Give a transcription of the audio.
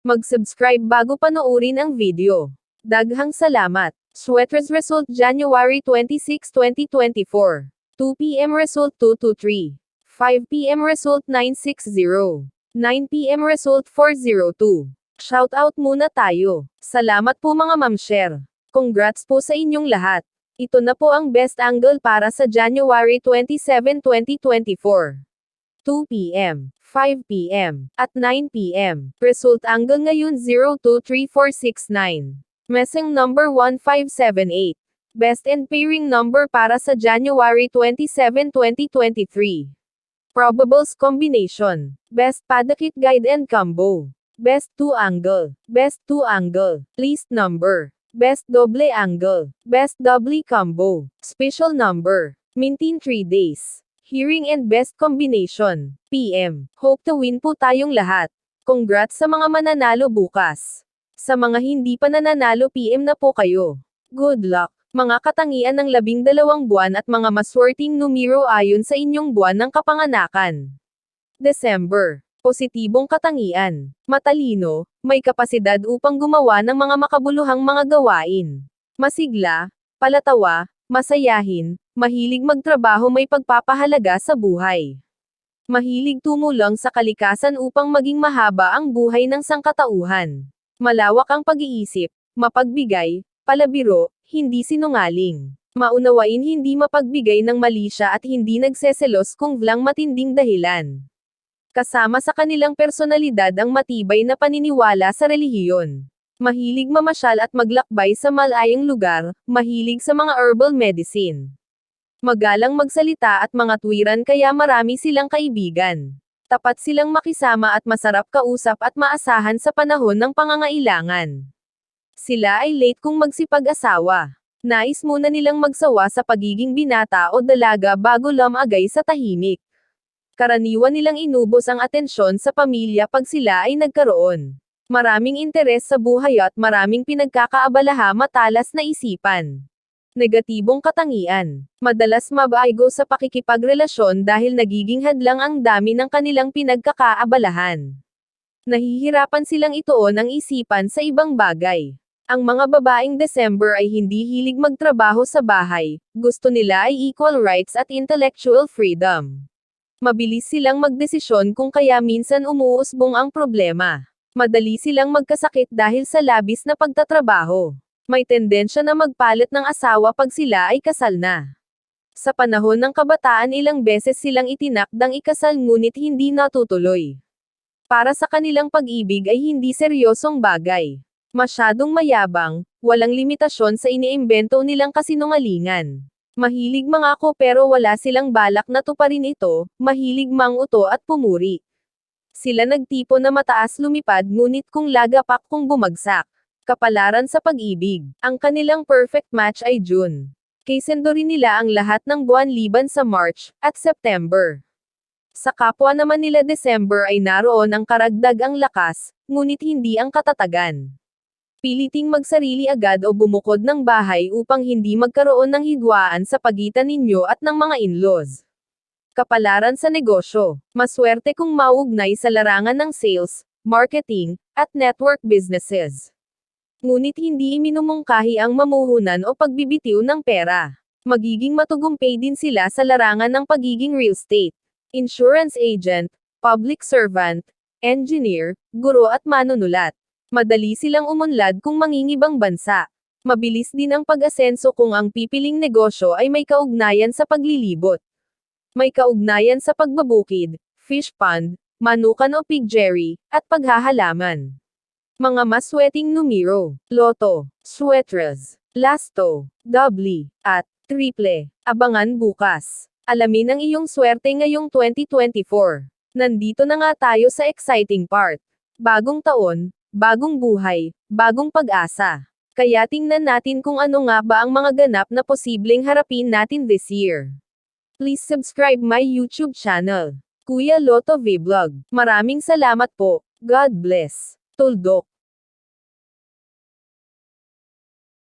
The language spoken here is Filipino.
Mag-subscribe bago panoorin ang video. Daghang salamat. Sweaters result January 26, 2024. 2 p.m. result 223. 5 p.m. result 960. 9 p.m. result 402. Shoutout muna tayo. Salamat po mga ma'am-share. Congrats po sa inyong lahat. Ito na po ang best angle para sa January 27, 2024. 2 p.m., 5 p.m., at 9 p.m. Result angle ngayon 023469. Messing number 1578. Best and pairing number para sa January 27, 2023. Probables combination. Best padakit guide and combo. Best 2 angle. Best 2 angle. Least number. Best double angle. Best double combo. Special number. Maintain 3 days. Hearing and best combination. PM. Hope to win po tayong lahat. Congrats sa mga mananalo bukas. Sa mga hindi pa nananalo PM na po kayo. Good luck. Mga katangian ng 12 buwan at mga maswerteng numero ayon sa inyong buwan ng kapanganakan. December. Positibong katangian. Matalino, may kapasidad upang gumawa ng mga makabuluhang mga gawain. Masigla, palatawa, masayahin, mahilig magtrabaho may pagpapahalaga sa buhay. Mahilig tumulong sa kalikasan upang maging mahaba ang buhay ng sangkatauhan. Malawak ang pag-iisip, mapagbigay, palabiro, hindi sinungaling. Maunawain hindi mapagbigay ng mali siya at hindi nagseselos kung walang matinding dahilan. Kasama sa kanilang personalidad ang matibay na paniniwala sa relihiyon. Mahilig mamasyal at maglakbay sa malayang lugar, mahilig sa mga herbal medicine. Magalang magsalita at mga tuwiran kaya marami silang kaibigan. Tapat silang makisama at masarap kausap at maasahan sa panahon ng pangangailangan. Sila ay late kung magsipag-asawa. Nais muna nilang magsawa sa pagiging binata o dalaga bago lumagay sa tahimik. Karaniwan nilang inubos ang atensyon sa pamilya pag sila ay nagkaroon. Maraming interes sa buhay at maraming pinagkakaabalaha matalas na isipan. Negatibong katangian. Madalas mabaigo sa pakikipagrelasyon dahil nagiging hadlang ang dami ng kanilang pinagkakaabalahan. Nahihirapan silang ituon ang isipan sa ibang bagay. Ang mga babaeng December ay hindi hilig magtrabaho sa bahay, gusto nila ay equal rights at intellectual freedom. Mabilis silang magdesisyon kung kaya minsan umuusbong ang problema. Madali silang magkasakit dahil sa labis na pagtatrabaho. May tendensya na magpalit ng asawa pag sila ay kasal na. Sa panahon ng kabataan ilang beses silang itinakdang ikasal ngunit hindi natutuloy. Para sa kanilang pag-ibig ay hindi seryosong bagay. Masyadong mayabang, walang limitasyon sa iniimbento nilang kasinungalingan. Mahilig mangako pero wala silang balak na tuparin ito, mahilig manguto at pumuri. Sila nagtipo na mataas lumipad ngunit kung lagapak kung bumagsak. Kapalaran sa pag-ibig. Ang kanilang perfect match ay June. Kaysendorin nila ang lahat ng buwan liban sa March at September. Sa kapwa naman nila December ay naroon ang karagdagang lakas, ngunit hindi ang katatagan. Piliting magsarili agad o bumukod ng bahay upang hindi magkaroon ng hidwaan sa pagitan ninyo at ng mga in-laws. Kapalaran sa negosyo. Maswerte kung mauugnay sa larangan ng sales, marketing, at network businesses. Ngunit hindi iminumungkahi ang mamuhunan o pagbibitiw ng pera. Magiging matugumpay din sila sa larangan ng pagiging real estate, insurance agent, public servant, engineer, guro at manunulat. Madali silang umunlad kung mangingibang bansa. Mabilis din ang pag-asenso kung ang pipiling negosyo ay may kaugnayan sa paglilibot. May kaugnayan sa pagbabukid, fish pond, manukan o piggery, at paghahalaman. Mga maswerteng numero, loto, sweaters, lasto, doubly, at triple. Abangan bukas. Alamin ang iyong swerte ngayong 2024. Nandito na nga tayo sa exciting part. Bagong taon, bagong buhay, bagong pag-asa. Kaya tingnan natin kung ano nga ba ang mga ganap na posibleng harapin natin this year. Please subscribe my YouTube channel, Kuya Lotto Vlog. Maraming salamat po. God bless. Tuldok.